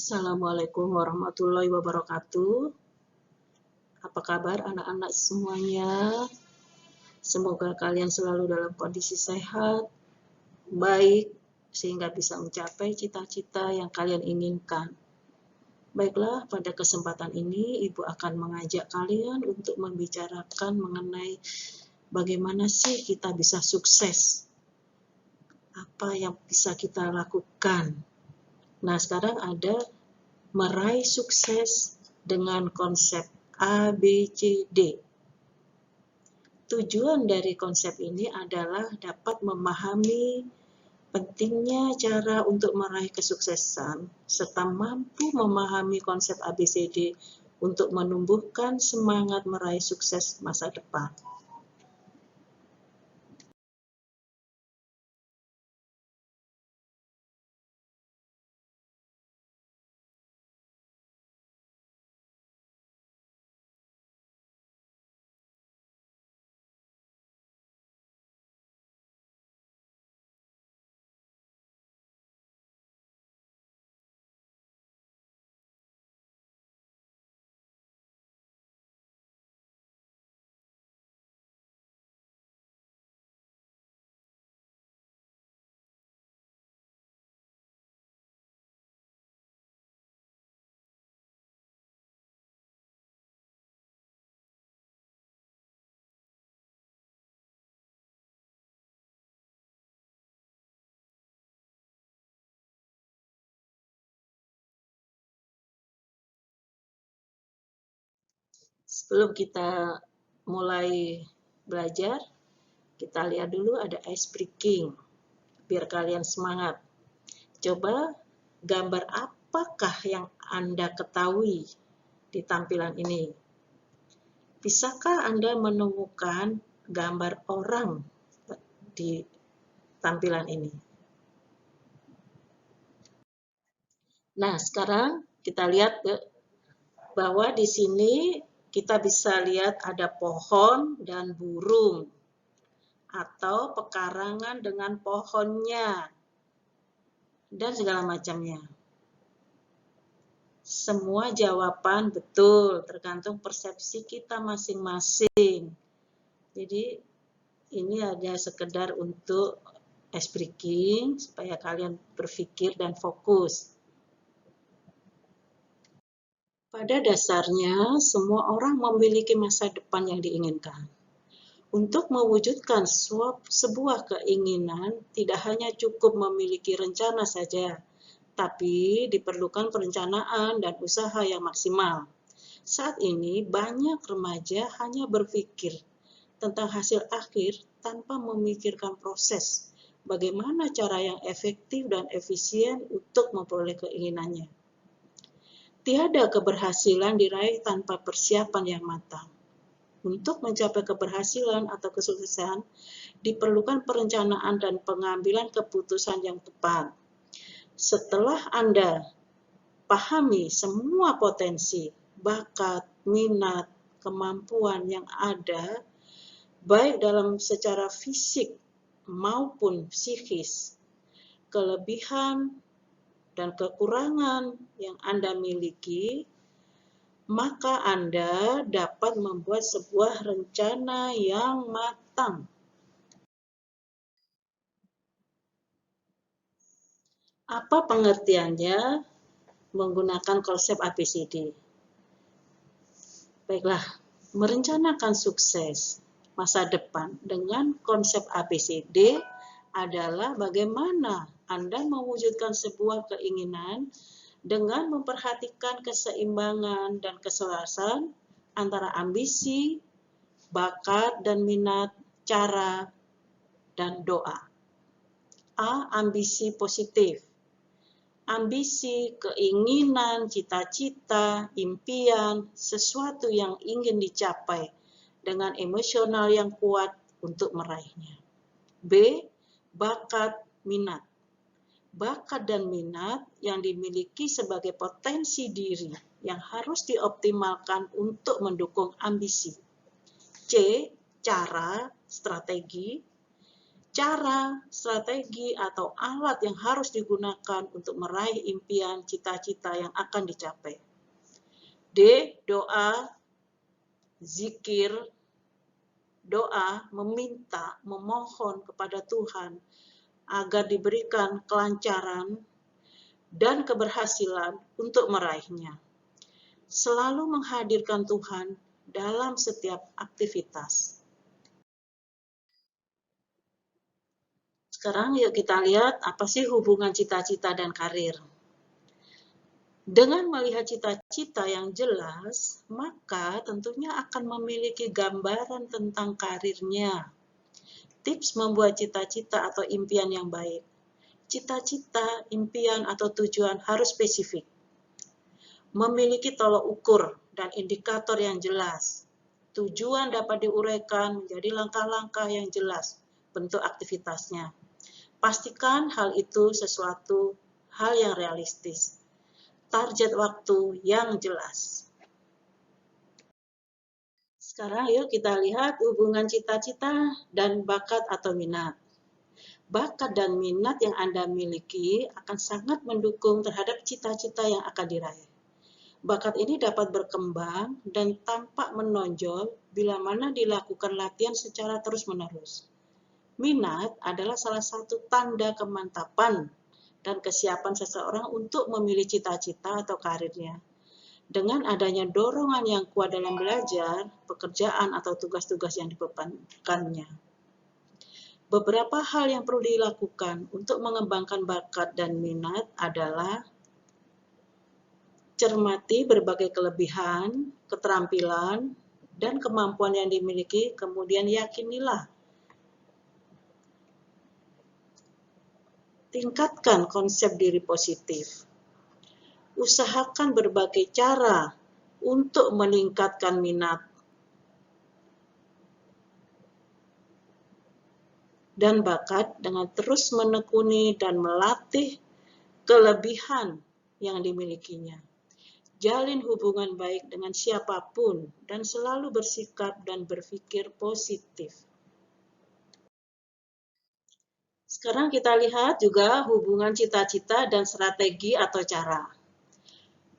Assalamualaikum warahmatullahi wabarakatuh. Apa kabar anak-anak semuanya? Semoga kalian selalu dalam kondisi sehat, baik, sehingga bisa mencapai cita-cita yang kalian inginkan. Baiklah, pada kesempatan ini Ibu akan mengajak kalian untuk membicarakan mengenai bagaimana sih kita bisa sukses. Apa yang bisa kita lakukan. Nah, sekarang ada meraih sukses dengan konsep ABCD. Tujuan dari konsep ini adalah dapat memahami pentingnya cara untuk meraih kesuksesan, serta mampu memahami konsep ABCD untuk menumbuhkan semangat meraih sukses masa depan. Sebelum kita mulai belajar, kita lihat dulu ada ice breaking, biar kalian semangat. Coba gambar apakah yang Anda ketahui di tampilan ini? Bisakah Anda menemukan gambar orang di tampilan ini? Nah, sekarang kita lihat bahwa di sini kita bisa lihat ada pohon dan burung, atau pekarangan dengan pohonnya, dan segala macamnya. Semua jawaban betul, tergantung persepsi kita masing-masing. Jadi ini ada sekedar untuk ice breaking, supaya kalian berpikir dan fokus. Pada dasarnya, semua orang memiliki masa depan yang diinginkan. Untuk mewujudkan sebuah keinginan, tidak hanya cukup memiliki rencana saja, tapi diperlukan perencanaan dan usaha yang maksimal. Saat ini, banyak remaja hanya berpikir tentang hasil akhir tanpa memikirkan proses, bagaimana cara yang efektif dan efisien untuk memperoleh keinginannya. Tiada keberhasilan diraih tanpa persiapan yang matang. Untuk mencapai keberhasilan atau kesuksesan, diperlukan perencanaan dan pengambilan keputusan yang tepat. Setelah Anda pahami semua potensi, bakat, minat, kemampuan yang ada, baik dalam secara fisik maupun psikis, kelebihan dan kekurangan yang Anda miliki, maka Anda dapat membuat sebuah rencana yang matang. Apa pengertiannya menggunakan konsep ABCD? Baiklah, merencanakan sukses masa depan dengan konsep ABCD adalah bagaimana Anda mewujudkan sebuah keinginan dengan memperhatikan keseimbangan dan keselarasan antara ambisi, bakat dan minat, cara, dan doa. A. Ambisi positif. Ambisi, keinginan, cita-cita, impian, sesuatu yang ingin dicapai dengan emosional yang kuat untuk meraihnya. B. Bakat, minat. Bakat dan minat yang dimiliki sebagai potensi diri yang harus dioptimalkan untuk mendukung ambisi. C. Cara, strategi. cara, strategi, atau alat yang harus digunakan untuk meraih impian, cita-cita yang akan dicapai. D. Doa, zikir, doa, meminta, memohon kepada Tuhan agar diberikan kelancaran dan keberhasilan untuk meraihnya. Selalu menghadirkan Tuhan dalam setiap aktivitas. Sekarang yuk kita lihat apa sih hubungan cita-cita dan karir. Dengan melihat cita-cita yang jelas, maka tentunya akan memiliki gambaran tentang karirnya. Tips membuat cita-cita atau impian yang baik. Cita-cita, impian, atau tujuan harus spesifik. Memiliki tolok ukur dan indikator yang jelas. Tujuan dapat diuraikan menjadi langkah-langkah yang jelas bentuk aktivitasnya. Pastikan hal itu sesuatu hal yang realistis. Target waktu yang jelas. Sekarang yuk kita lihat hubungan cita-cita dan bakat atau minat. Bakat dan minat yang Anda miliki akan sangat mendukung terhadap cita-cita yang akan diraih. Bakat ini dapat berkembang dan tampak menonjol bila mana dilakukan latihan secara terus-menerus. Minat adalah salah satu tanda kemantapan dan kesiapan seseorang untuk memilih cita-cita atau karirnya. Dengan adanya dorongan yang kuat dalam belajar, pekerjaan, atau tugas-tugas yang dibebankannya. Beberapa hal yang perlu dilakukan untuk mengembangkan bakat dan minat adalah cermati berbagai kelebihan, keterampilan, dan kemampuan yang dimiliki, kemudian yakinilah. Tingkatkan konsep diri positif. Usahakan berbagai cara untuk meningkatkan minat dan bakat dengan terus menekuni dan melatih kelebihan yang dimilikinya. Jalin hubungan baik dengan siapapun dan selalu bersikap dan berpikir positif. Sekarang kita lihat juga hubungan cita-cita dan strategi atau cara.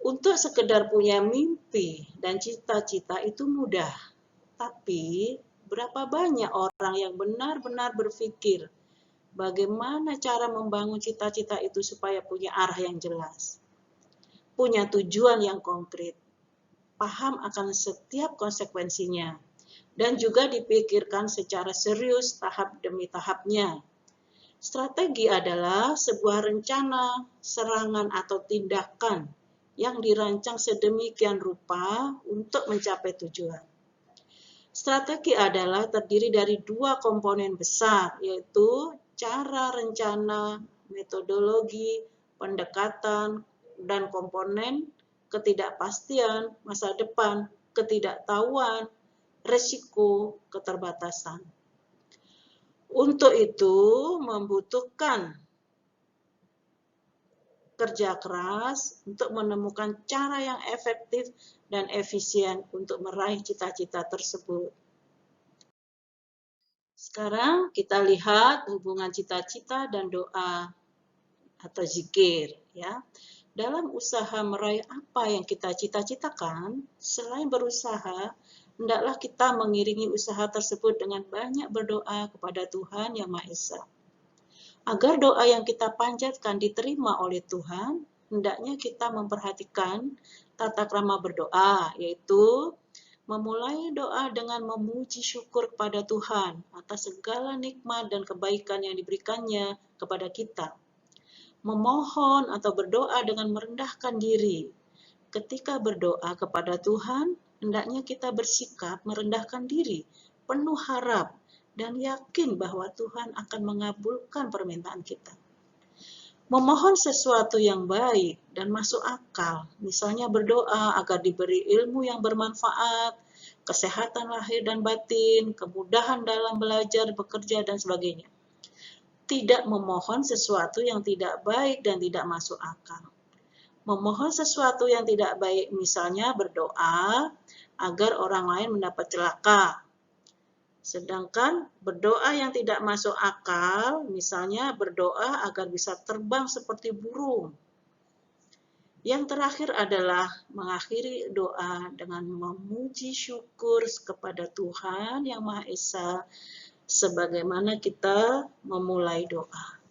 Untuk sekedar punya mimpi dan cita-cita itu mudah, tapi berapa banyak orang yang benar-benar berpikir bagaimana cara membangun cita-cita itu supaya punya arah yang jelas, punya tujuan yang konkret, paham akan setiap konsekuensinya, dan juga dipikirkan secara serius tahap demi tahapnya. Strategi adalah sebuah rencana, serangan, atau tindakan yang dirancang sedemikian rupa untuk mencapai tujuan. Strategi adalah terdiri dari dua komponen besar, yaitu cara rencana, metodologi, pendekatan, dan komponen ketidakpastian, masa depan, ketidaktahuan, risiko, keterbatasan. Untuk itu membutuhkan kerja keras untuk menemukan cara yang efektif dan efisien untuk meraih cita-cita tersebut. Sekarang kita lihat hubungan cita-cita dan doa atau zikir, ya. Dalam usaha meraih apa yang kita cita-citakan, selain berusaha, hendaklah kita mengiringi usaha tersebut dengan banyak berdoa kepada Tuhan Yang Maha Esa. Agar doa yang kita panjatkan diterima oleh Tuhan, hendaknya kita memperhatikan tata krama berdoa, yaitu memulai doa dengan memuji syukur kepada Tuhan atas segala nikmat dan kebaikan yang diberikannya kepada kita. Memohon atau berdoa dengan merendahkan diri. Ketika berdoa kepada Tuhan, hendaknya kita bersikap merendahkan diri, penuh harap, dan yakin bahwa Tuhan akan mengabulkan permintaan kita. Memohon sesuatu yang baik dan masuk akal, misalnya berdoa agar diberi ilmu yang bermanfaat, kesehatan lahir dan batin, kemudahan dalam belajar, bekerja, dan sebagainya. Tidak memohon sesuatu yang tidak baik dan tidak masuk akal. Memohon sesuatu yang tidak baik, misalnya berdoa agar orang lain mendapat celaka, Sedangkan berdoa yang tidak masuk akal, misalnya berdoa agar bisa terbang seperti burung. Yang terakhir adalah mengakhiri doa dengan memuji syukur kepada Tuhan Yang Maha Esa sebagaimana kita memulai doa.